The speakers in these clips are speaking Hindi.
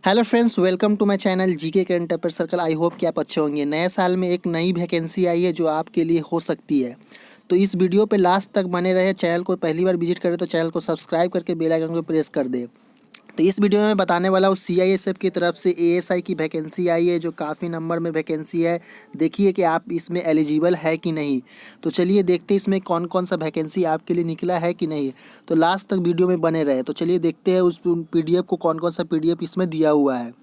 Hello friends, welcome to my channel GK current affair circle. I hope कि आप अच्छे होंगे। नए साल में एक नई वैकेंसी आई है जो आपके लिए हो सकती है। तो इस वीडियो पे लास्ट तक बने रहे। चैनल को पहली बार विजिट करें तो चैनल को सब्सक्राइब करके बेल आइकन को प्रेस कर दे। तो इस वीडियो में मैं बताने वाला हूँ सीआईएसएफ की तरफ से एएसआई की वैकेंसी आई है जो काफ़ी नंबर में वैकेंसी है। देखिए कि आप इसमें एलिजिबल है कि नहीं। तो चलिए देखते हैं इसमें कौन कौन सा वैकेंसी आपके लिए निकला है कि नहीं। तो लास्ट तक वीडियो में बने रहे। तो चलिए देखते हैं उस पीडीएफ को, कौन कौन सा पीडीएफ इसमें दिया हुआ है।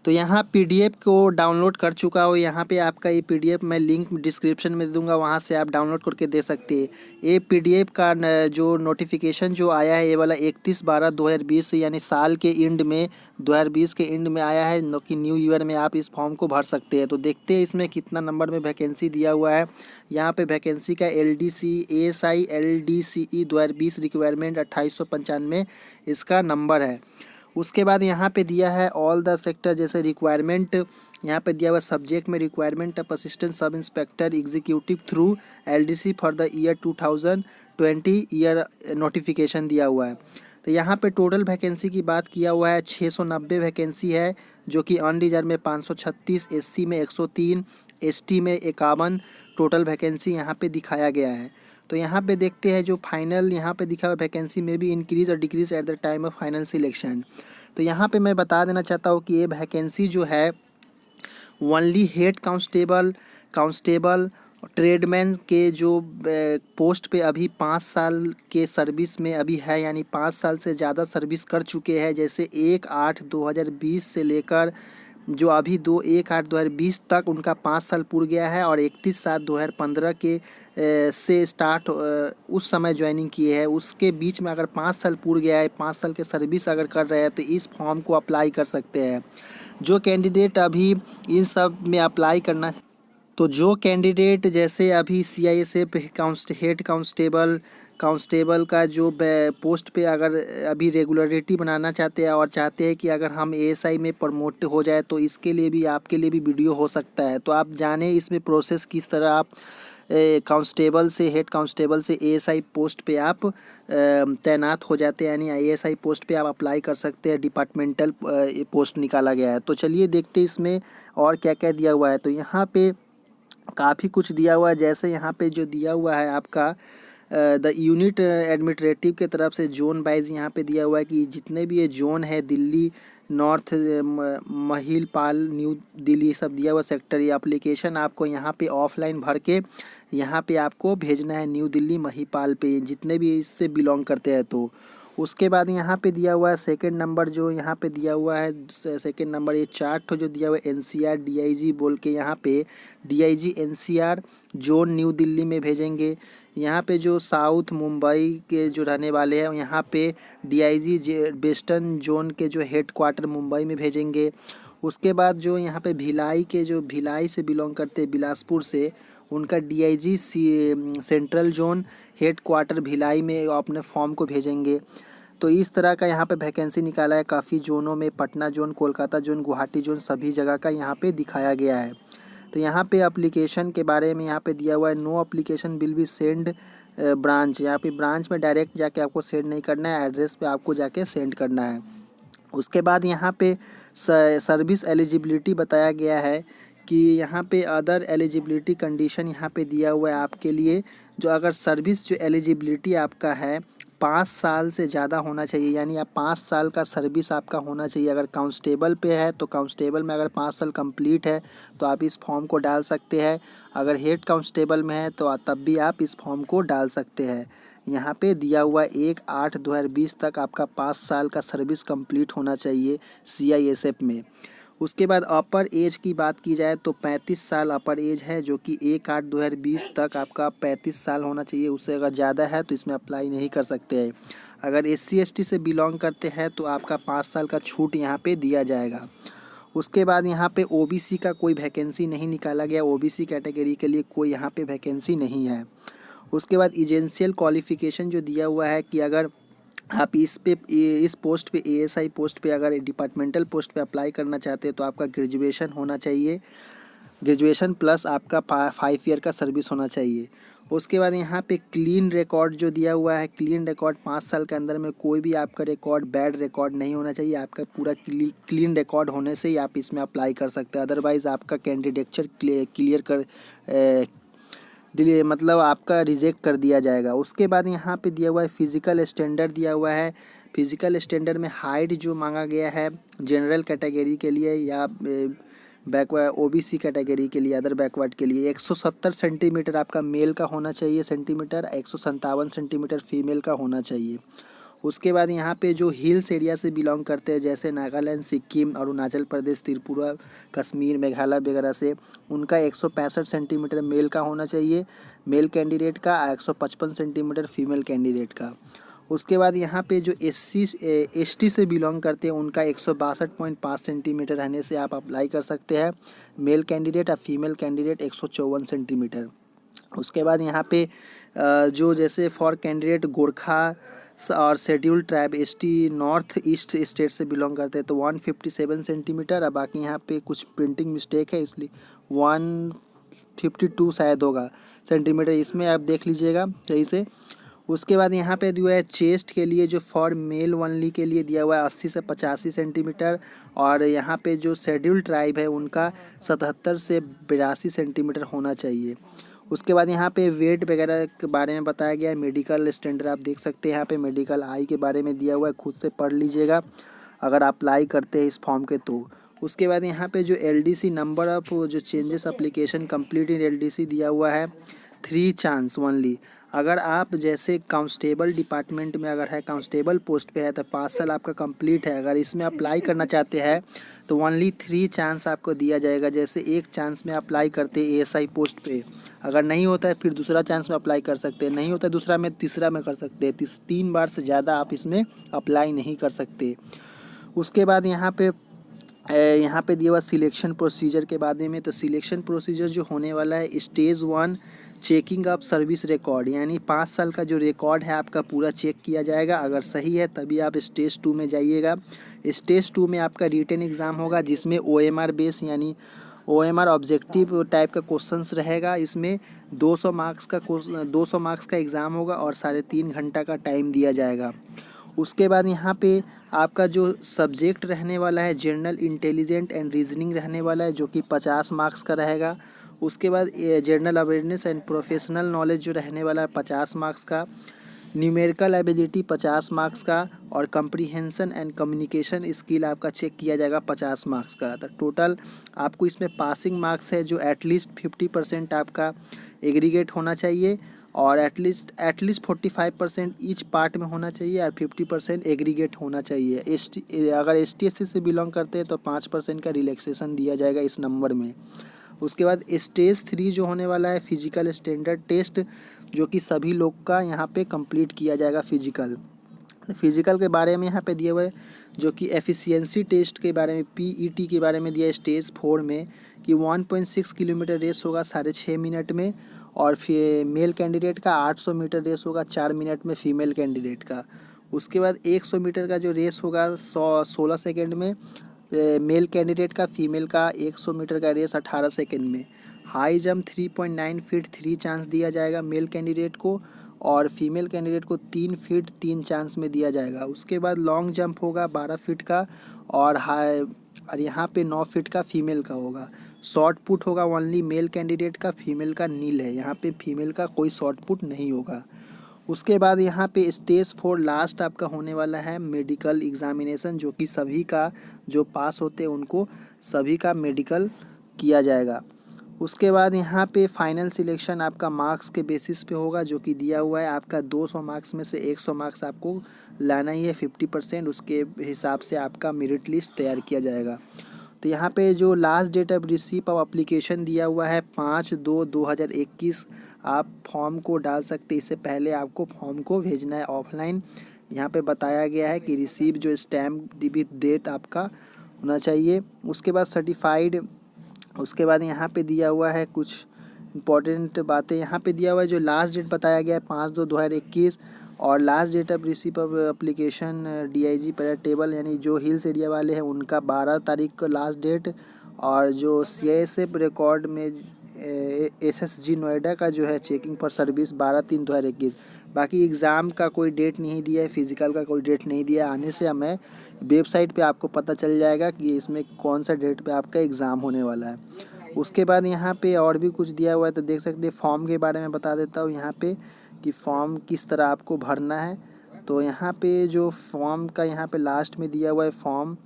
तो यहाँ पीडीएफ को डाउनलोड कर चुका हो। यहाँ पे आपका ये पीडीएफ मैं लिंक डिस्क्रिप्शन में दे दूँगा, वहाँ से आप डाउनलोड करके दे सकते हैं। ये पीडीएफ का जो नोटिफिकेशन जो आया है ये वाला 31/12/2020 यानी साल के एंड में 2020 के एंड में आया है कि न्यू ईयर में आप इस फॉर्म को भर सकते हैं। तो देखते हैं इसमें कितना नंबर में वैकेंसी दिया हुआ है। यहाँ पे वैकेंसी का LDC ASI LDCE 2020 रिक्वायरमेंट 2895 इसका नंबर है। उसके बाद यहाँ पे दिया है ऑल द सेक्टर जैसे रिक्वायरमेंट। यहाँ पे दिया हुआ सब्जेक्ट में requirement of assistant sub inspector executive through LDC for the year 2020 year notification दिया हुआ है। तो यहाँ पे टोटल वैकेंसी की बात किया हुआ है 690 वैकेंसी है जो कि अनरिजर्व में 536, SC में 103, ST में 51 टोटल वैकेंसी यहाँ पे दिखाया गया है। तो यहाँ पे देखते हैं जो फाइनल यहाँ पे दिखा हुआ वैकेंसी में भी इंक्रीज और decrease at the time of final selection. तो यहाँ पे मैं बता देना चाहता हूँ कि ये वैकेंसी जो है ओनली हेड कांस्टेबल ट्रेडमैन के जो पोस्ट पे अभी 5 साल के सर्विस में अभी है, यानी 5 साल से ज़्यादा सर्विस कर चुके हैं। जैसे 1/8/2020 से लेकर जो अभी 1/8/2020 तक उनका 5 साल पूरा गया है, और 31/7/2015 के से स्टार्ट उस समय ज्वाइनिंग किए हैं। उसके बीच में अगर 5 साल पूरा गया है, 5 साल के सर्विस अगर कर रहे हैं तो इस फॉर्म को अप्लाई कर सकते हैं। जो कैंडिडेट अभी इन सब में अप्लाई करना, तो जो कैंडिडेट जैसे अभी CISF हेड कांस्टेबल का जो पोस्ट पे अगर अभी रेगुलरिटी बनाना चाहते हैं और चाहते हैं कि अगर हम ASI में प्रमोट हो जाए तो इसके लिए भी आपके लिए भी वीडियो हो सकता है। तो आप जाने इसमें प्रोसेस किस तरह आप कांस्टेबल से हेड कांस्टेबल से ASI पोस्ट पे आप तैनात हो जाते हैं, यानी ASI पोस्ट पे आप अप्लाई कर सकते हैं। डिपार्टमेंटल पोस्ट निकाला गया है। तो चलिए देखते हैं इसमें और क्या क्या दिया हुआ है। तो यहाँ पे काफ़ी कुछ दिया हुआ है। जैसे यहाँ पे जो दिया हुआ है आपका द यूनिट एडमिनिस्ट्रेटिव के तरफ से जोन वाइज यहाँ पे दिया हुआ है कि जितने भी ये जोन है दिल्ली नॉर्थ, महिलपाल, न्यू दिल्ली, सब दिया हुआ सेक्टर। ये एप्लीकेशन आपको यहाँ पे ऑफलाइन भर के यहाँ पे आपको भेजना है न्यू दिल्ली महिपाल पे, जितने भी इससे बिलोंग करते हैं। तो उसके बाद यहाँ पे दिया हुआ है सेकंड नंबर, जो यहाँ पे दिया हुआ है सेकंड नंबर, ये चार्ट जो दिया हुआ है NCR DIG बोल के, यहाँ पे DIG NCR zone new Delhi में भेजेंगे। यहाँ पे जो साउथ मुंबई के जो रहने वाले हैं यहाँ पे DIG वेस्टर्न जोन के जो हेड क्वार्टर मुंबई में भेजेंगे। उसके बाद जो यहाँ पे भिलाई से बिलोंग करते हैं, बिलासपुर से, उनका DIG central zone head quarter Bhilai में अपने फॉर्म को भेजेंगे। तो इस तरह का यहाँ पे वैकेंसी निकाला है काफ़ी जोनों में, Patna zone, Kolkata zone, Guwahati zone, सभी जगह का यहाँ पे दिखाया गया है। तो यहाँ पे एप्लीकेशन के बारे में यहाँ पे दिया हुआ है no application will be send branch. यहाँ पे ब्रांच में डायरेक्ट जाके आपको सेंड नहीं करना है, एड्रेस पे आपको जाके सेंड करना है। उसके बाद यहाँ पे सर्विस एलिजिबिलिटी बताया गया है कि यहाँ पे अदर एलिजिबिलिटी कंडीशन यहाँ पे दिया हुआ है आपके लिए। जो अगर सर्विस जो एलिजिबिलिटी आपका है 5 साल से ज़्यादा होना चाहिए, यानी आप 5 साल का सर्विस आपका होना चाहिए। अगर कांस्टेबल पे है तो कांस्टेबल में अगर 5 साल कंप्लीट है तो आप इस फॉर्म को डाल सकते हैं। अगर हेड कांस्टेबल में है तो तब भी आप इस फॉर्म को डाल सकते हैं। यहाँ पे दिया हुआ 1/8/2020 तक आपका 5 साल का सर्विस कंप्लीट होना चाहिए CISF में। उसके बाद अपर एज की बात की जाए तो 35 साल अपर एज है, जो कि 1/8/2020 तक आपका 35 साल होना चाहिए। उससे अगर ज़्यादा है तो इसमें अप्लाई नहीं कर सकते हैं। अगर SC ST से बिलोंग करते हैं तो आपका 5 साल का छूट यहाँ पे दिया जाएगा। उसके बाद यहाँ पे OBC का कोई वैकेंसी नहीं निकाला गया, OBC कैटेगरी के लिए कोई यहाँ पे वैकेंसी नहीं है। उसके बाद एजेंशियल क्वालिफ़िकेशन जो दिया हुआ है कि अगर आप इस पोस्ट पे ASI पोस्ट पे अगर डिपार्टमेंटल पोस्ट पे अप्लाई करना चाहते हैं तो आपका ग्रेजुएशन होना चाहिए, ग्रेजुएशन प्लस आपका 5 ईयर का सर्विस होना चाहिए। उसके बाद यहाँ पे क्लीन रिकॉर्ड जो दिया हुआ है, क्लीन रिकॉर्ड 5 साल के अंदर में कोई भी आपका रिकॉर्ड बैड रिकॉर्ड नहीं होना चाहिए। आपका पूरा क्लीन रिकॉर्ड होने से ही आप इसमें अप्लाई कर सकते हैं, अदरवाइज़ आपका कैंडिडेचर क्लियर कर डिले मतलब आपका रिजेक्ट कर दिया जाएगा। उसके बाद यहाँ पे दिया हुआ है फिजिकल स्टैंडर्ड दिया हुआ है। फिजिकल स्टैंडर्ड में हाइट जो मांगा गया है जनरल कैटेगरी के लिए या बैकवर्ड ओबीसी कैटेगरी के लिए, अदर बैकवर्ड के लिए 170 सेंटीमीटर आपका मेल का होना चाहिए सेंटीमीटर, 157 सेंटीमीटर फीमेल का होना चाहिए। उसके बाद यहाँ पे जो हिल्स एरिया से बिलोंग करते हैं जैसे नागालैंड, सिक्किम, अरुणाचल प्रदेश, त्रिपुरा, कश्मीर, मेघालय वगैरह से, उनका 165 सेंटीमीटर मेल का होना चाहिए मेल कैंडिडेट का, 155 सेंटीमीटर फीमेल कैंडिडेट का। उसके बाद यहाँ पे जो एसटी से बिलोंग करते हैं उनका 162.5 सेंटीमीटर रहने से आप अप्लाई कर सकते हैं मेल कैंडिडेट, और फीमेल कैंडिडेट 154 सेंटीमीटर। उसके बाद यहाँ पे जो जैसे फॉर कैंडिडेट गोरखा और schedule tribe ST north east state से बिलोंग करते हैं तो 157 सेंटीमीटर, और बाकी यहाँ पे कुछ प्रिंटिंग मिस्टेक है इसलिए 152 शायद होगा सेंटीमीटर, इसमें आप देख लीजिएगा सही से। उसके बाद यहाँ पे दिया है चेस्ट के लिए जो फॉर मेल ओनली के लिए दिया हुआ है 80 से 85 सेंटीमीटर, और यहाँ पे जो शेड्यूल ट्राइब है उनका 77 से 82 सेंटीमीटर होना चाहिए। उसके बाद यहाँ पे वेट वगैरह के बारे में बताया गया है। मेडिकल स्टैंडर्ड आप देख सकते हैं यहाँ पे, मेडिकल आई के बारे में दिया हुआ है, खुद से पढ़ लीजिएगा अगर आप अप्लाई करते हैं इस फॉर्म के तो। उसके बाद यहाँ पे जो एलडीसी नंबर ऑफ जो changes application complete in LDC दिया हुआ है 3 चांस ओनली। अगर आप जैसे कांस्टेबल डिपार्टमेंट में अगर है, कांस्टेबल पोस्ट पे है तो 5 साल आपका कंप्लीट है। अगर इसमें अप्लाई करना चाहते हैं तो ओनली 3 चांस आपको दिया जाएगा। जैसे एक चांस में अप्लाई करते एएसआई पोस्ट पे, अगर नहीं होता है फिर दूसरा चांस में अप्लाई कर सकते हैं, नहीं होता है दूसरा में तीसरा में कर सकते हैं। 3 बार से ज़्यादा आप इसमें अप्लाई नहीं कर सकते। उसके बाद यहाँ पे दिया हुआ सिलेक्शन प्रोसीजर के बारे में, तो सिलेक्शन प्रोसीजर जो होने वाला है stage 1 checking of service record, यानी 5 साल का जो रिकॉर्ड है आपका पूरा चेक किया जाएगा। अगर सही है तभी आप स्टेज 2 में जाइएगा। स्टेज 2 में आपका रिटन एग्ज़ाम होगा जिसमें ओएमआर बेस यानी ओएमआर ऑब्जेक्टिव टाइप का क्वेश्चंस रहेगा। इसमें 200 मार्क्स का एग्ज़ाम होगा और 3.5 घंटा का टाइम दिया जाएगा। उसके बाद यहाँ पे आपका जो सब्जेक्ट रहने वाला है जनरल इंटेलिजेंट एंड रीजनिंग रहने वाला है जो कि 50 मार्क्स का रहेगा। उसके बाद general awareness and professional knowledge जो रहने वाला है 50 मार्क्स का, न्यूमेरिकल एबिलिटी 50 मार्क्स का, और कम्प्रीहेंशन एंड कम्युनिकेशन स्किल आपका चेक किया जाएगा 50 मार्क्स का। तो टोटल आपको इसमें पासिंग मार्क्स है जो एटलीस्ट 50% आपका एग्रीगेट होना चाहिए, और एटलीस्ट 45% ईच पार्ट में होना चाहिए, और 50% एग्रीगेट होना चाहिए। अगर ST/SC से बिलोंग करते हैं तो 5% का रिलैक्सेशन दिया जाएगा इस नंबर में। उसके बाद स्टेज 3 जो होने वाला है फिजिकल स्टैंडर्ड टेस्ट, जो कि सभी लोग का यहाँ पे कंप्लीट किया जाएगा फिजिकल के बारे में यहाँ पे दिए हुए, जो कि एफिशिएंसी टेस्ट के बारे में PET के बारे में दिया है स्टेज 4 में कि 1.6 किलोमीटर रेस होगा 6.5 मिनट में, और फिर मेल कैंडिडेट का 800 मीटर रेस होगा 4 मिनट में फीमेल कैंडिडेट का। उसके बाद 100 मीटर का जो रेस होगा 16 सेकेंड में मेल कैंडिडेट का, फीमेल का 100 मीटर का रेस 18 सेकेंड में। हाई जंप 3.9 फीट 3 चांस दिया जाएगा मेल कैंडिडेट को, और फीमेल कैंडिडेट को 3 फीट 3 चांस में दिया जाएगा। उसके बाद लॉन्ग जंप होगा 12 फीट का, और यहाँ पे 9 फीट का फीमेल का होगा। शॉर्ट पुट होगा ओनली मेल कैंडिडेट का, फीमेल का नील है, यहाँ पे फीमेल का कोई शॉर्ट पुट नहीं होगा। उसके बाद यहाँ पे स्टेज 4 लास्ट आपका होने वाला है मेडिकल एग्जामिनेशन, जो कि सभी का जो पास होते हैं उनको सभी का मेडिकल किया जाएगा। उसके बाद यहाँ पे फाइनल सिलेक्शन आपका मार्क्स के बेसिस पे होगा, जो कि दिया हुआ है आपका 200 मार्क्स में से 100 मार्क्स आपको लाना ही है 50%, उसके हिसाब से आपका मेरिट लिस्ट तैयार किया जाएगा। तो यहाँ पे जो last date of receipt of application दिया हुआ है 5/2/2021, आप फॉर्म को डाल सकते, इससे पहले आपको फॉर्म को भेजना है ऑफलाइन। यहाँ पे बताया गया है कि रिसीव जो स्टैम्प विद डेट आपका होना चाहिए। उसके बाद सर्टिफाइड, उसके बाद यहाँ पे दिया हुआ है कुछ इंपॉर्टेंट बातें यहाँ पे दिया हुआ है। जो लास्ट डेट बताया गया है 5/2/2021, और last date of receipt of application DIG para table यानी जो हिल्स एरिया वाले हैं उनका 12 तारीख को लास्ट डेट, और जो CISF रिकॉर्ड में SSG नोएडा का जो है चेकिंग फॉर सर्विस 12/3/2021। बाकी एग्ज़ाम का कोई डेट नहीं दिया है, फिज़िकल का कोई डेट नहीं दिया है। आने से हमें वेबसाइट पे आपको पता चल जाएगा कि इसमें कौन सा डेट पे आपका एग्ज़ाम होने वाला है। उसके बाद यहाँ पे और भी कुछ दिया हुआ है, तो देख सकते हैं। फॉर्म के बारे में बता देता हूँ यहाँ पे कि फॉर्म किस तरह आपको भरना है। तो यहाँ पे जो फॉर्म का यहाँ पे लास्ट में दिया हुआ है फॉर्म,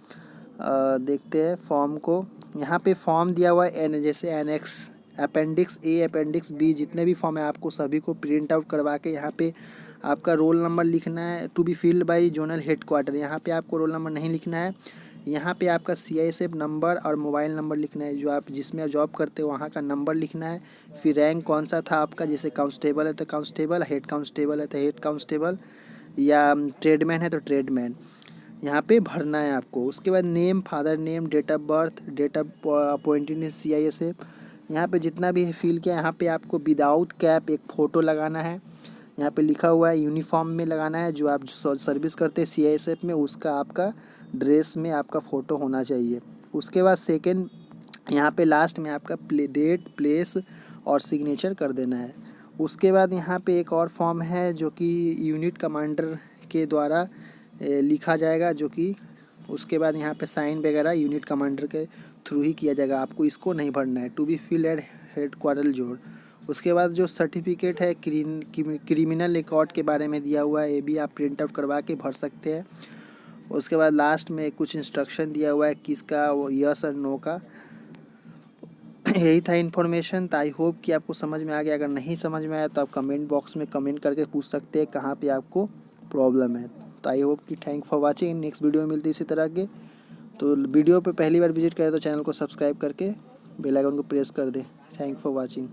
देखते हैं फॉर्म को। यहाँ पे फॉर्म दिया हुआ है जैसे एनेक्स, अपेंडिक्स ए, अपेंडिक्स बी, जितने भी फॉर्म है आपको सभी को प्रिंट आउट करवा के यहाँ पे आपका रोल नंबर लिखना है। To be filled by zonal headquarter, यहाँ पे आपको रोल नंबर नहीं लिखना है। यहाँ पे आपका CISF नंबर और मोबाइल नंबर लिखना है, जो आप जिसमें आप जॉब करते हो वहाँ का नंबर लिखना है। फिर रैंक कौन सा था आपका, जैसे कांस्टेबल है तो कांस्टेबल, हेड कांस्टेबल है तो हेड कांस्टेबल, या ट्रेडमैन है तो ट्रेडमैन, यहाँ पे भरना है आपको। उसके बाद name, father name, date of birth, date of appointed in CISF, यहाँ पे जितना भी है फिल किया। यहाँ पे आपको विदाउट कैप एक फ़ोटो लगाना है। यहाँ पे लिखा हुआ है यूनिफॉर्म में लगाना है, जो आप सर्विस करते हैं CISF में, उसका आपका ड्रेस में आपका फ़ोटो होना चाहिए। उसके बाद सेकेंड, यहाँ पे लास्ट में आपका डेट, प्लेस और सिग्नेचर कर देना है। उसके बाद यहाँ पे एक और फॉर्म है जो कि यूनिट कमांडर के द्वारा लिखा जाएगा, जो कि उसके बाद यहाँ पे साइन वगैरह यूनिट कमांडर के थ्रू ही किया जाएगा, आपको इसको नहीं भरना है। To be fill at headquarter zone. उसके बाद जो सर्टिफिकेट है क्रिमिनल रिकॉर्ड के बारे में दिया हुआ है, ये भी आप प्रिंट आउट करवा के भर सकते हैं। उसके बाद लास्ट में कुछ इंस्ट्रक्शन दिया हुआ है किसका, यस और नो का। यही था इन्फॉर्मेशन। तो आई होप कि आपको समझ में आ गया। अगर नहीं समझ में आया तो आप कमेंट बॉक्स में कमेंट करके पूछ सकते हैं कहाँ पे आपको प्रॉब्लम है। तो आई होप कि thank for watching. Next video में मिलती इसी तरह के। तो वीडियो पे पहली बार विजिट करें तो चैनल को सब्सक्राइब करके बेल आइकन को प्रेस कर दें। Thank for watching.